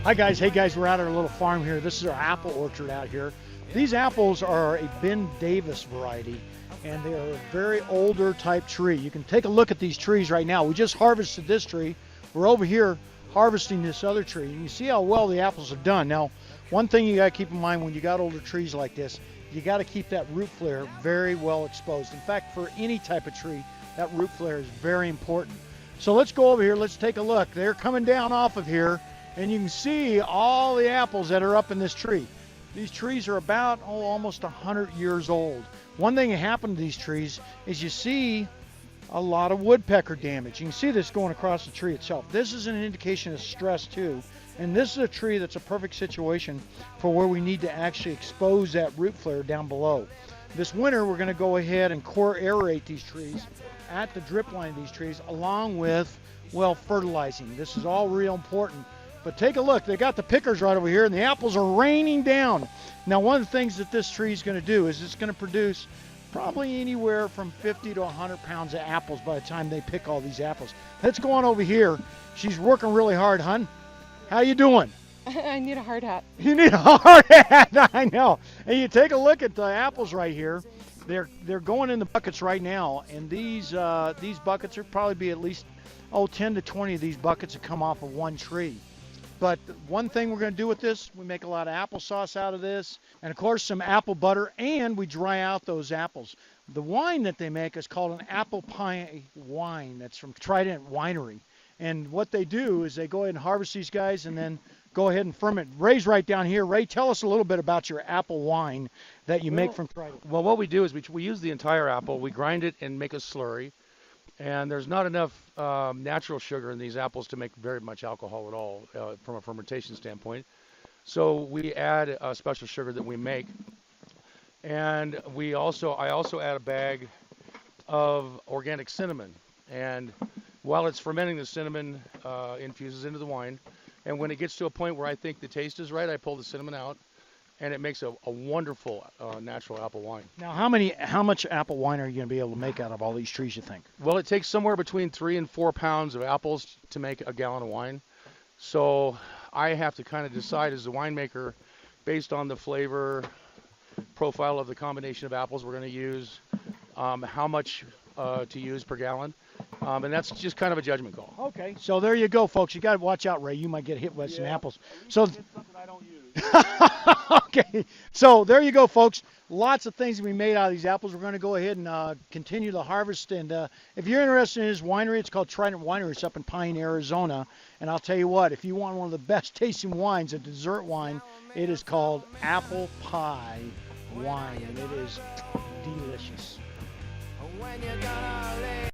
Hi guys, hey guys, we're out at our little farm here. This is our apple orchard out here. These apples are a Ben Davis variety, and they are a very older type tree. You can take a look at these trees right now. We just harvested this tree. We're over here harvesting this other tree, and you see how well the apples have done. Now, one thing you got to keep in mind when you got older trees like this, you got to keep that root flare very well exposed. In fact, for any type of tree, that root flare is very important. So let's go over here, let's take a look. They're coming down off of here, and you can see all the apples that are up in this tree. These trees are about, almost 100 years old. One thing that happened to these trees is you see a lot of woodpecker damage. You can see this going across the tree itself. This is an indication of stress too. And this is a tree that's a perfect situation for where we need to actually expose that root flare down below. This winter, we're going to go ahead and core aerate these trees at the drip line of these trees, along with, well, fertilizing. This is all real important. But take a look, they got the pickers right over here, and the apples are raining down. Now, one of the things that this tree is going to do is it's going to produce probably anywhere from 50 to 100 pounds of apples by the time they pick all these apples. Let's go on over here. She's working really hard, hun. How you doing? I need a hard hat. You need a hard hat, I know. And you take a look at the apples right here. They're going in the buckets right now, and these buckets will probably be at least 10 to 20 of these buckets that come off of one tree. But one thing we're going to do with this, we make a lot of applesauce out of this, and of course some apple butter, and we dry out those apples. The wine that they make is called an apple pie wine. That's from Trident Winery. And what they do is they go ahead and harvest these guys and then go ahead and ferment. Ray's right down here. Ray, tell us a little bit about your apple wine that you make from Trident. Well, what we do is we use the entire apple, we grind it and make a slurry. And there's not enough natural sugar in these apples to make very much alcohol at all from a fermentation standpoint. So we add a special sugar that we make. And I also add a bag of organic cinnamon. And while it's fermenting, the cinnamon infuses into the wine. And when it gets to a point where I think the taste is right, I pull the cinnamon out, and it makes a wonderful natural apple wine. Now, how much apple wine are you going to be able to make out of all these trees, you think? Well, it takes somewhere between 3 and 4 pounds of apples to make a gallon of wine. So I have to kind of decide as the winemaker, based on the flavor profile of the combination of apples we're going to use, how much to use per gallon. And that's just kind of a judgment call. Okay, so there you go, folks. You got to watch out, Ray. You might get hit with some apples. So it's something I don't use. Okay, so there you go, folks. Lots of things we made out of these apples. We're going to go ahead and continue the harvest. And if you're interested in his winery, it's called Trident Winery. It's up in Pine, Arizona. And I'll tell you what, if you want one of the best tasting wines, a dessert wine, it is called Apple Pie Wine, and it is delicious.